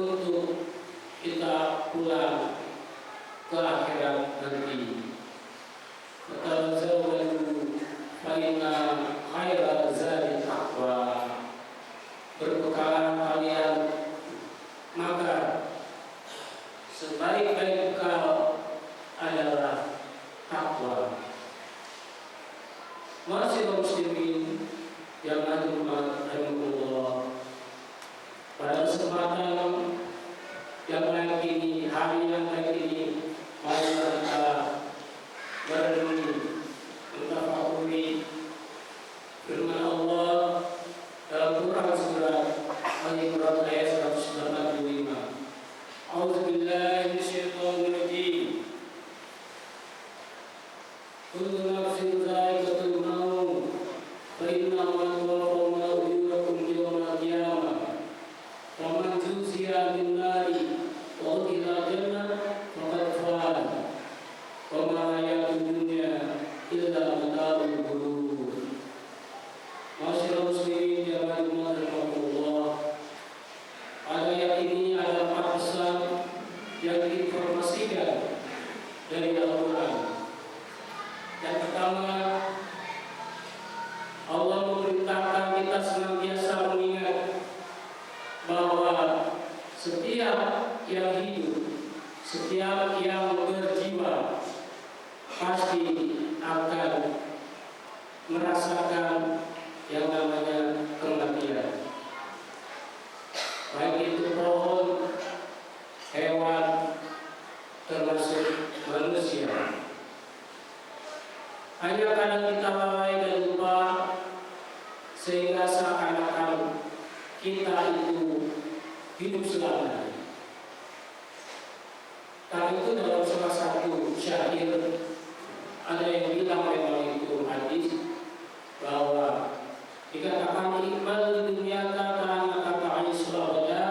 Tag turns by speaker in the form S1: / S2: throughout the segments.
S1: untuk kita pulang ke akhirat nanti. Fatazawwadu fa inna khairal zadi taqwa. Berbekalah kalian, maka sebaik-baik bekal adalah takwa. Ma'asyiral muslimin yang rahimahullah, pada kesempatan yang baik ini, hari yang baik ini, mari kita merenungi, mentafakuri firman Allah dalam Quran surat Al-Imran ayat 185. A'udzubillahi minasyaitonir rajim. Kullu nafsin dha'iqatul maut, fa innamaa tuwaffawna ujurakum yawmal qiyamah. Faman zuhziha 'anil nari wa udkhila jannah faqad faz. Wa ma hayatud dunya illa mata'ul ghurur. Ma'asyiral muslimin yang rahimahullah, ayat ini ada 4 pesan yang diinformasikan dari Al-Quran. Yang pertama, Allah memerintahkan kita senantiasa mengingat bahwa setiap yang hidup, setiap yang berjiwa pasti akan merasakan yang namanya kematian. Baik itu pohon, hewan, termasuk manusia. Hanya kadang kita lalai dan lupa, sehingga seakan-akan kita itu hidup selamanya. Karena itu dalam salah satu syair ada yang bilang memang itu hadis, bahwa dikatakan iqbal di dunia ka'annaka ta'ishu abada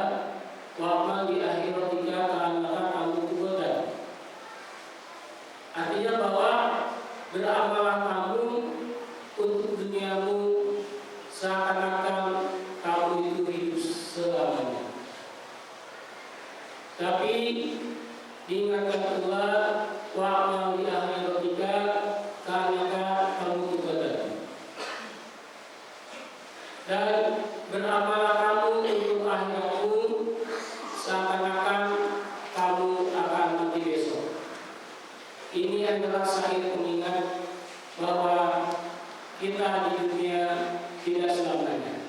S1: wa amal di akhiratika ka'annaka tamutu ghadan. Artinya bahwa beramallah kamu untuk duniamu seakan-akan kamu itu hidup selamanya. Tapi diingatkan pula wa amal di akhiratika ka'annaka tamutu ghadan. Dan beramallah kamu untuk akhiratmu seakan-akan kamu akan mati besok. Ini adalah syair pengingat bahwa kita di dunia tidak selamanya.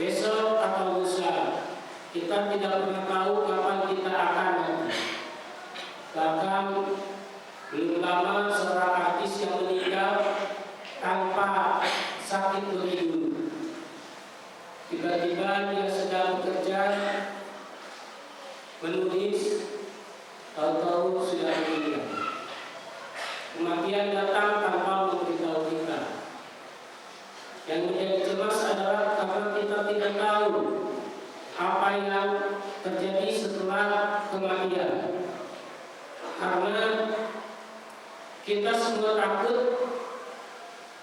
S1: Besok atau lusa, kita tidak pernah tahu kapan kita akan mati. Bahkan belum lama seorang artis yang meninggal tanpa sakit lebih dulu. Tiba-tiba dia sedang bekerja, menulis, tahu-tahu sudah meninggal. Kematian datang tanpa memberitahu kita. Yang menjadi cemas adalah karena kita tidak tahu apa yang terjadi setelah kematian. Karena kita semua takut,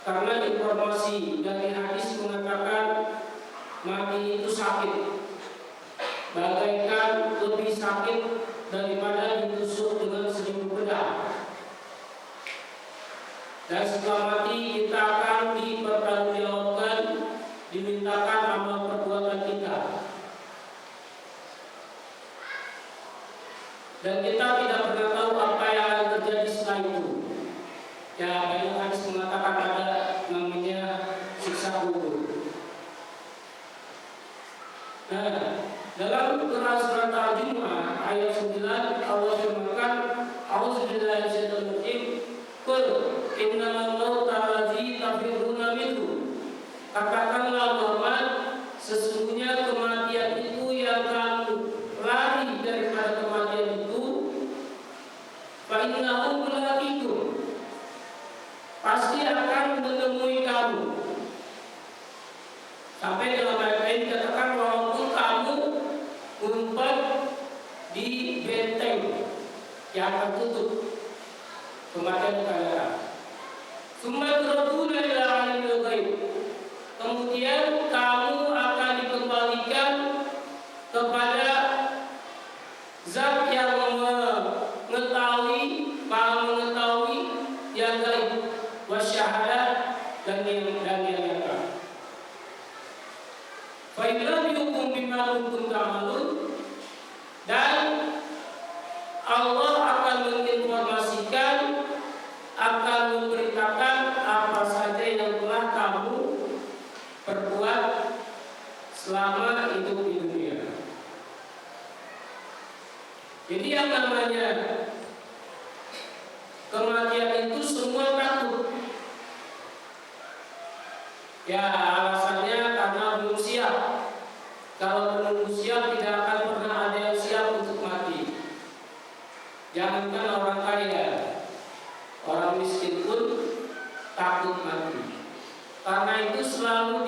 S1: karena informasi dari hadis mengatakan mati itu sakit, bagaikan lebih sakit daripada ditusuk dengan 1000 pedang. Dan setelah mati kita akan dipertanggungjawabkan, dimintakan amal perbuatan kita. Dan kita tidak pernah tahu apa yang akan terjadi setelah itu. Ya, banyak hadis mengatakan ada namanya siksa kubur. Nah, dalam Quran surat Al-Jumu'ah ayat 9 Allah firmankan, A'udzubillahi minasyaitonir rajim, qul innamal mauta allazi tafirruna minhu. Katakanlah Muhammad, sesungguhnya kematian itu yang kamu lari daripada kematian itu, fa innahu mulaqikum, pasti akan menemui kamu. Sampai dalam ayat ini dikatakan walaupun kamu ngumpet di benteng yang tertutup, kematian akan datang. Summa turaduna ila alimil ghaib, kemudian kamu akan dikembalikan kepada zat yang mengetahui, maha mengetahui yang gaib, wasyahadat, dan yang nyata. Fa illam yukum bima kuntum ta'malun, dan Allah akan menginformasikan, akan memberitakan apa saja yang telah kamu perbuat selama hidup di dunia. Jadi yang namanya kematian itu semua takut. Ya alasannya karena belum siap. Kalau belum siap tidak akan pernah ada yang siap untuk mati. Jangankan orang kaya, orang miskin pun takut mati. Karena itu selalu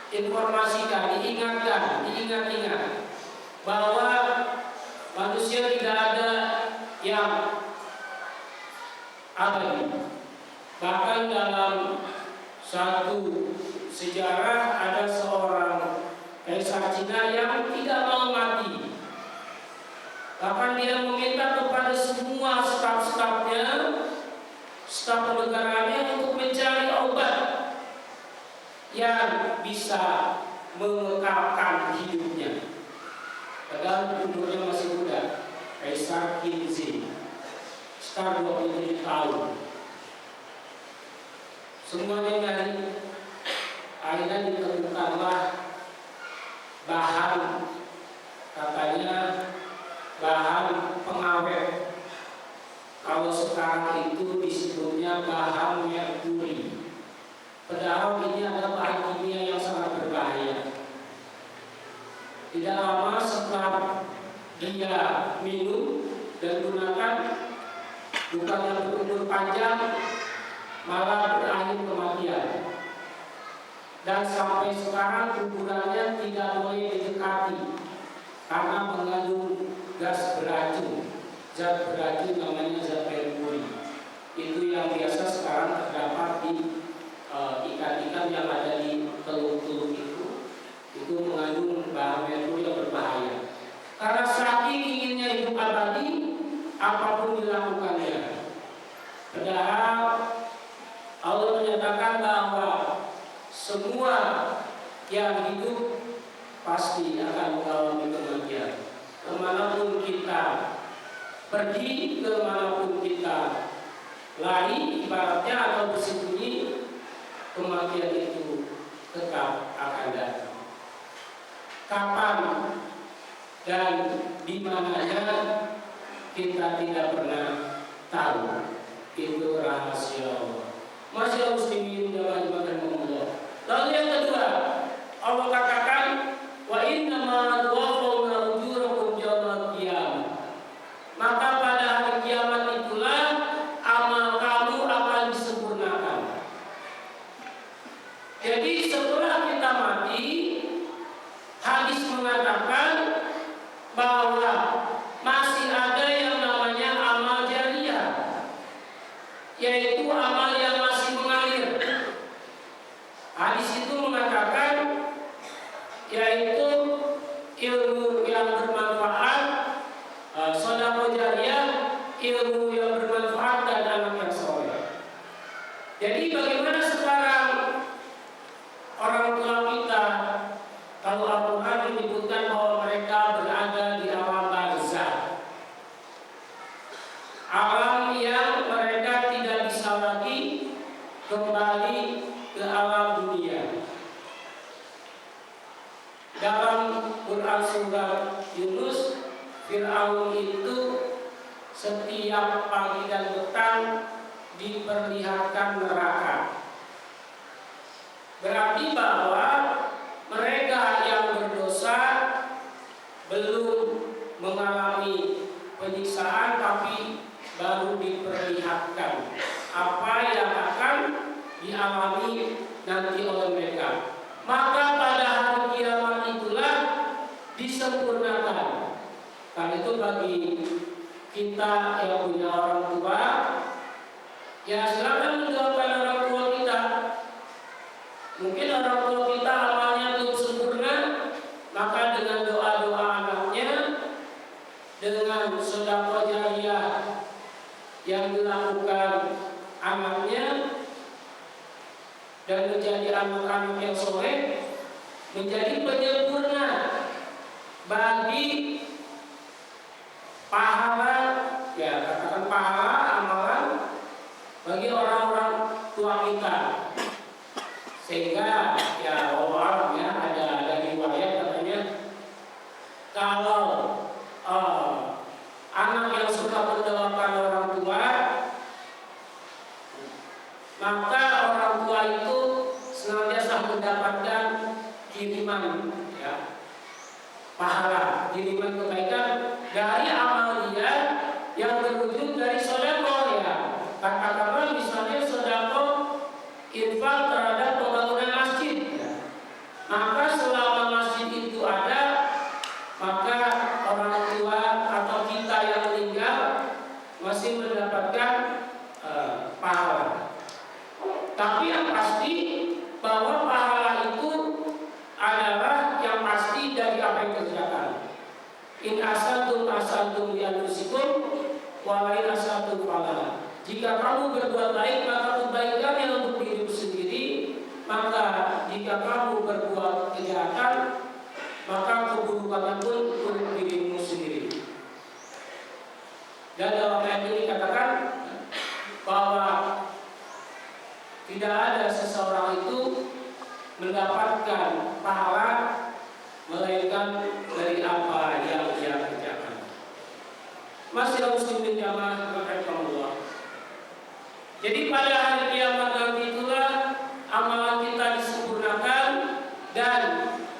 S1: informasikan, diingat-ingat bahwa manusia tidak ada yang abadi. Bahkan dalam satu sejarah ada seorang kaisar Cina yang tidak mau mati. Bahkan dia meminta kepada semua staf-stafnya, staf negaranya untuk mencari obat yang bisa mengekalkan hidupnya. Padahal umurnya masih muda, Kaisar Qinzi, sekitar 27 tahun. Semuanya nyari, akhirnya ditemukanlah bahan, katanya bahan pengawet. Kalau sekarang itu disebutnya bahan merkuri. Padahal ini adalah bahan kimia yang sangat berbahaya. Tidak lama setelah dia minum dan gunakan, bukannya berumur panjang, malah berakhir kematian. Dan sampai sekarang kuburannya tidak boleh didekati karena mengandung gas beracun. Zat beracun namanya zat merkuri. Itu yang biasa sekarang terdapat di ikan-ikan yang ada di teluk-teluk itu mengandung bahan merkuri yang berbahaya. Karena saking inginnya hidup abadi, apapun dilakukannya. Padahal Allah menyatakan bahwa semua yang hidup pasti akan mengalami kematian. Kemanapun kita pergi, kemanapun kita lari, ibaratnya atau bersembunyi, kematian itu tetap akan datang. Kapan dan di mananya kita tidak pernah tahu. Itu rahasia Allah. Masya muslimin jamaah Allah. Lalu yang kedua, Allah katakan, wa inna ma tuwaffawna ujurakum yaumal qiyamah. Maka pada hari kiamat itulah amal kamu akan disempurnakan. Jadi setelah kita mati, hadis mengatakan bahwa masih ada yang namanya amal jariyah, yaitu amal yang masih mengalir. Hadis itu mengatakan yaitu ilmu yang bermanfaat, sedekah jariyah, ilmu yang bermanfaat, dan anak yang soleh. Jadi bagaimana sekarang orang tua kita, kalau Al-Quran menyebutkan bahwa mereka berada di alam barzakh, alam yang mereka tidak bisa lagi kembali ke alam dunia. Dalam Quran surah Yunus, Fir'aun itu setiap pagi dan petang diperlihatkan neraka. Berarti bahwa mereka yang berdosa belum mengalami penyiksaan, tapi baru diperlihatkan apa yang akan dialami nanti oleh mereka. Maka pada hari kiamat itulah disempurnakan. Karena itu bagi kita yang punya orang tua, ya silakan mendoakan orang tua kita. Mungkin orang tua kita amalnya belum sempurna, anak-anak yang soleh menjadi penyempurna bagi pahala, ya katakan pahala amalan bagi orang-orang tua kita. Sehingga ya Allah ya ada riwayat katanya kalau anak yang suka mendoakan orang tua, maka orang tua itu senantiasa mendapatkan kiriman ya, pahala, kiriman kebaikan dari amal dia yang berwujud dari sedekah ya. Katakanlah misalnya sedekah infak terhadap pembangunan masjid ya. Maka selama masjid itu ada, maka orang tua atau kita yang meninggal masih mendapatkan pahala. Tapi yang pasti bahwa pahala itu adalah yang pasti dari apa yang kerjakan. In asantum li anfusikum wa la in asantum falaha. Jika kamu berbuat baik maka kebaikannya untuk dirimu sendiri, maka jika kamu berbuat kejahatan maka keburukannya pun untuk dirimu sendiri. Dan dalam ayat ini katakan bahwa tidak ada seseorang itu mendapatkan pahala melainkan dari apa yang dia kerjakan. Masih muslimin jamaah rahimakumullah. Jadi pada hari kiamat nanti itulah amalan kita disempurnakan dan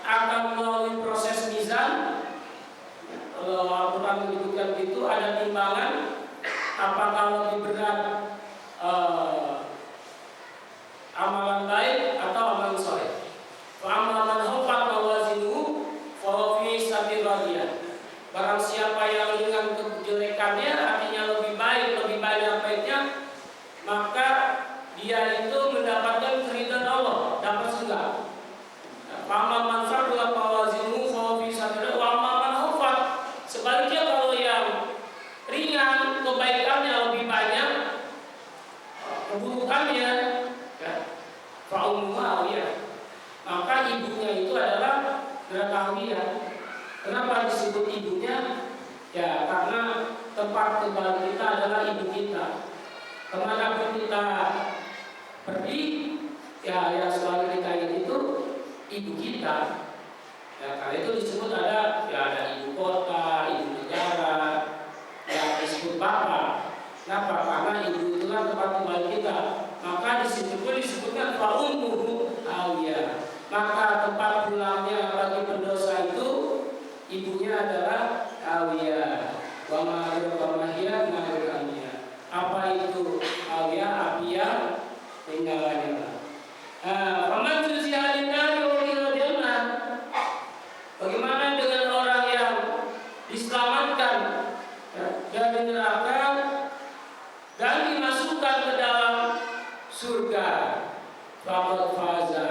S1: akan melalui proses mizan. Kalau Al-Quran menyebutkan itu ada timbangan apakah lebih berat amalan baik atau amalan soleh. Amalan khafat mawazinuhu fa fi sabil radiyah. Barang siapa yang ringan kejelekannya, artinya lebih baik, lebih banyak baiknya, maka dia itu mendapatkan keridhaan Allah, dapat surga. Amalan manfaat mawazinuhu fa fi sabil wa amalan khafat. Sebaliknya kalau yang ringan kebaikannya lebih banyak, keburukannya Fa'ummu'awiyah, maka ibunya itu adalah neraka Awiyah. Kenapa disebut ibunya? Ya karena tempat kembali kita adalah ibu kita. Kemanapun kita pergi, ya selalu kita itu ibu kita. Ya karena itu disebut ada ibu kota, ibu negara, ya disebut bapak. Kenapa? Karena ibu itulah tempat kembali kita. Maka disebutkan fa'ummuhu awiyah. Maka tempat pulangnya bagi pendosa itu ibunya adalah awiyah. Wa ma hiya nariyah. Apa itu awiyah? Api yang menyala-nyala. Faman zuziha lin-nari wa udkhila jannah. Bagaimana dengan orang yang diselamatkan dari neraka dan dimasukkan ke dalam surga, faqad faza,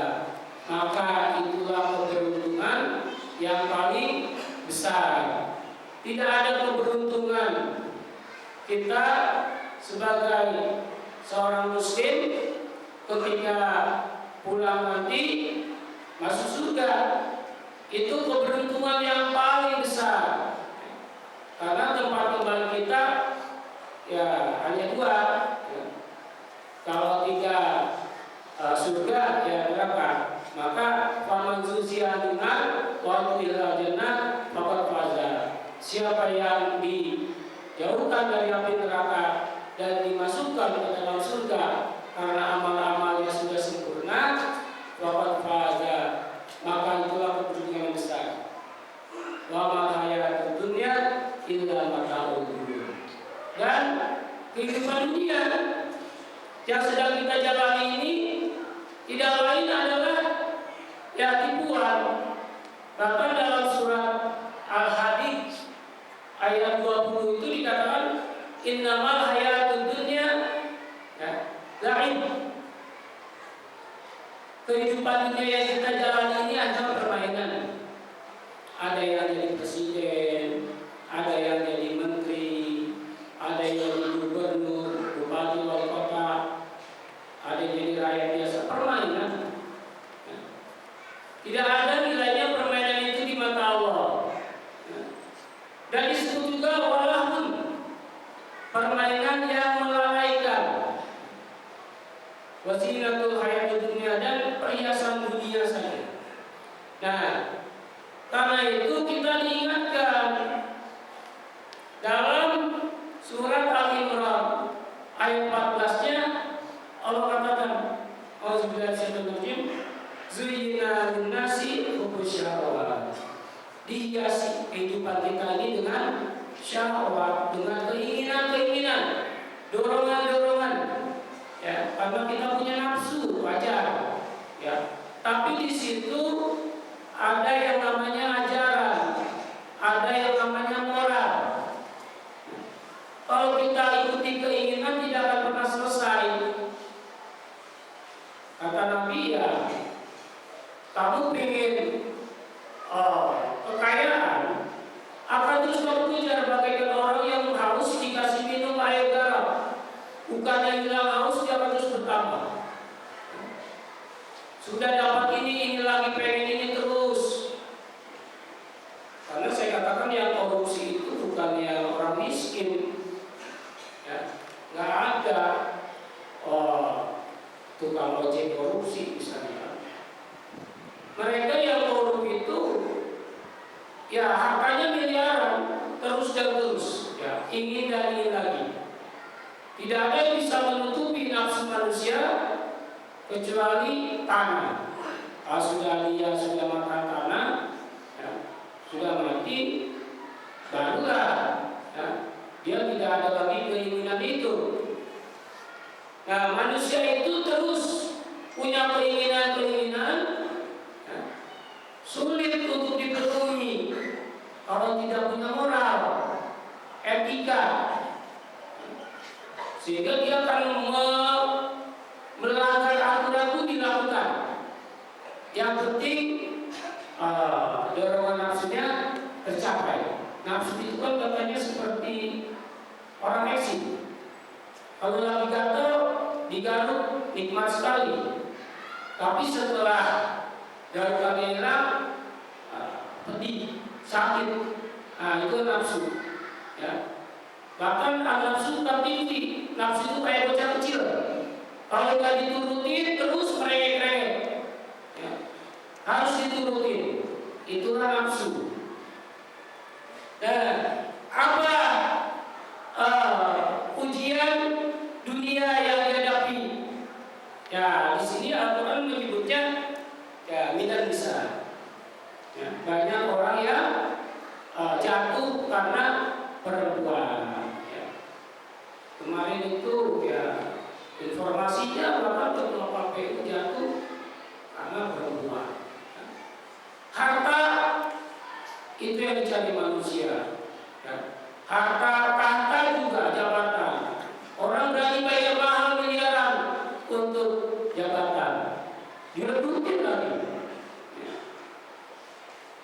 S1: maka itulah keberuntungan yang paling besar. Tidak ada keberuntungan kita sebagai seorang muslim ketika pulang nanti masuk surga, itu keberuntungan yang paling besar. Karena tempat kembali kita ya hanya dua. Kalau tiga surga ya neraka, maka faman zuziha anin-nar wa udkhila jannah faqad faza. Siapa yang dijauhkan dari api neraka dan dimasukkan ke dalam surga karena amal-amalnya sudah sempurna, faqad faza, maka itulah keberuntungan yang besar. Wa ma hayatud dunya illa mata'ul ghurur. Dan kehidupan dunia yang sedang kita jalani ini tidak lain adalah ya tipuan. Bahkan dalam surat Al-Hadid ayat 20 itu dikatakan innamal hayatud dunya la'ib. Kehidupan dunia yang kita jalani ini hanya permainan. Ada yang jadi presiden, ada yang jadi menteri, ada yang jadi gubernur, bupati, wali kota, ada yang jadi rakyat biasa, permainan. Karena itu kita diingatkan dalam surat Al-Imran ayat 14-nya Allah katakan, Auzubillahi minasyaitonir rajim, zuyyina lin-nasi hubbus syahawat. Dihiasi kehidupan kita ini dengan syahwat, dengan keinginan-keinginan, dorongan-dorongan. Ya, karena kita punya nafsu, wajar. Ya, tapi di situ ada yang namanya ajaran, ada yang namanya moral. Kalau kita ikuti keinginan tidak akan pernah selesai. Kata Nabi, ya, kamu ingin kekayaan, akan terus kamu kejar bagaikan orang yang haus dikasih minum air garam. Bukannya hilang haus, dia akan terus bertambah. Sudah dapat ini lagi pengen ini terus. Karena saya katakan yang korupsi itu bukannya orang miskin, ya, nggak ada tukang ojek korupsi misalnya. Mereka yang korup itu, ya hartanya miliaran, terus dan terus, ya, ingin dan ingin lagi. Tidak ada yang bisa menutupi nafsu manusia kecuali tanah. Kalau sudah dia sudah makan tanah, ya, sudah mati, barulah, ya, dia tidak ada lagi keinginan itu. Nah, manusia itu terus punya keinginan-keinginan, ya, sulit untuk dipenuhi kalau tidak punya moral, etika, sehingga dia akan melanggar aturan pun dilakukan. Yang penting dorongan nafsunya tercapai. Nafsu itu kan katanya seperti orang eksis. Kalau lagi gatel, digaruk nikmat sekali. Tapi setelah garuknya hilang, pedih, sakit. Nah, itu nafsu. Ya. Bahkan nafsu tak tinggi. Nafsu itu kayak bocah kecil. Kalau nggak diturutin terus merengek-rengek, ya, harus diturutin. Itulah nafsu. Dan apa ujian dunia yang dihadapi? Ya, di sini Al-Quran menyebutnya ya minan nisa. Ya, banyak orang yang jatuh karena perempuan. Ya. Kemarin itu ya informasinya bahkan ketua KPU jatuh karena perempuan. Harta itu yang dicari manusia. Harta, tahta juga jabatan. Orang berani bayar mahal miliaran untuk jabatan, direbutin lagi.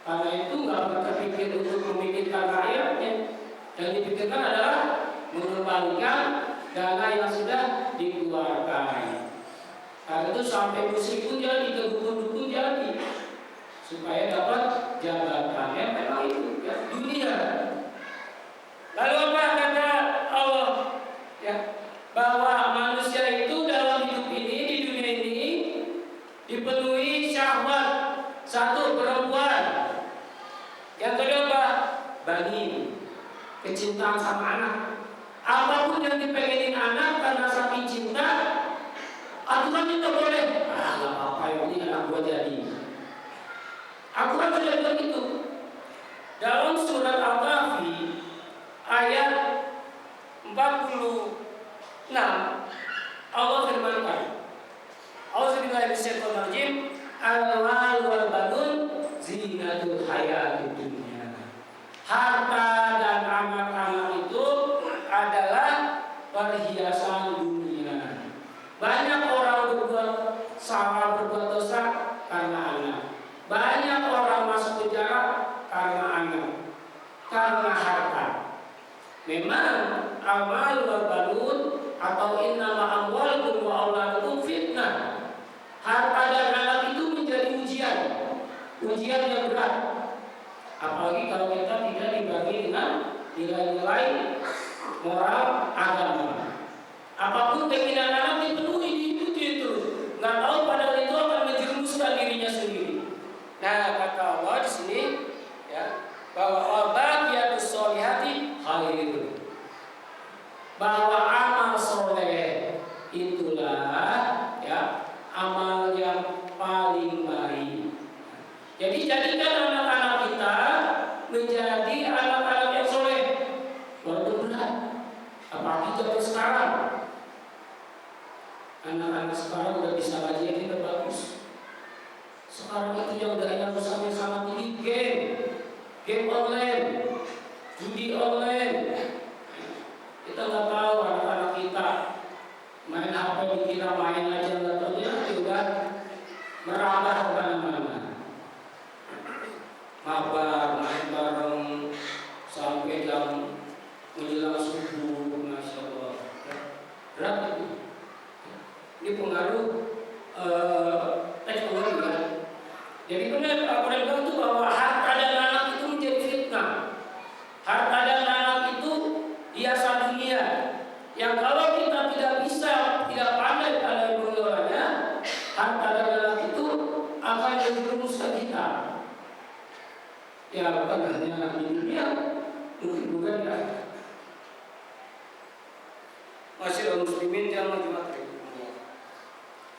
S1: Karena itu nggak berpikir untuk memikirkan rakyatnya. Yang dipikirkan adalah mengembalikan dana yang sudah dikeluarkan. Karena itu sampai musik pun jadi, ke dukun-dukun jadi, supaya dapat jabatan. Ya memang itu ya, dunia. Lalu apa kata Allah? Ya, bahwa manusia itu dalam hidup ini, di dunia ini dipenuhi syahwat. Satu, perempuan. Yang kedua, bani, kecintaan sama anak. Apapun yang dipengenin anak karena saking cinta, aturan itu boleh. Nggak apa-apa, yang ini anak gua jadi. Aturan sudah begitu. Dalam surat Al-Kahfi ayat 46, Allah firmankan, Auzubillahi minasyaitonir rajim, al-mal wal banun zinatul hayatid dunya. Harta dan anak-anak itu adalah perhiasan dunia. Banyak orang berbuat salah, berbuat dosa karena anak. Banyak orang masuk penjara karena anak, karena harta. Memang amal wal banun atau innama amwalukum wa auladukum fitnah. Harta dan anak itu menjadi ujian yang berat. Apalagi kalau kita tidak dibagi dengan nilai-nilai moral agama. Apapun keinginan anak dipenuhi, diikuti terus. Nggak tahu padahal itu akan menjerumuskan dirinya sendiri. Nah, kata Allah di sini, game online, judi online. Kita nggak tahu anak-anak kita main HP, dikira main aja, nggak tahu dia juga merambah kemana-mana. Mabar, main bareng sampai jam menjelang subuh, masya Allah. Berat itu. Ini pengaruh teknologi kan. Jadi benar Al-Quran bilang itu bahwa harta dan anak itu menjadi fitnah. Harta dan anak itu hiasan dunia yang kalau kita tidak bisa, tidak pandai pada mengelolanya, harta dan anak itu akan menjerumus ke kita. Ya bukan hanya di dunia, mungkin bukan ya. Masyaallah muslimin, jangan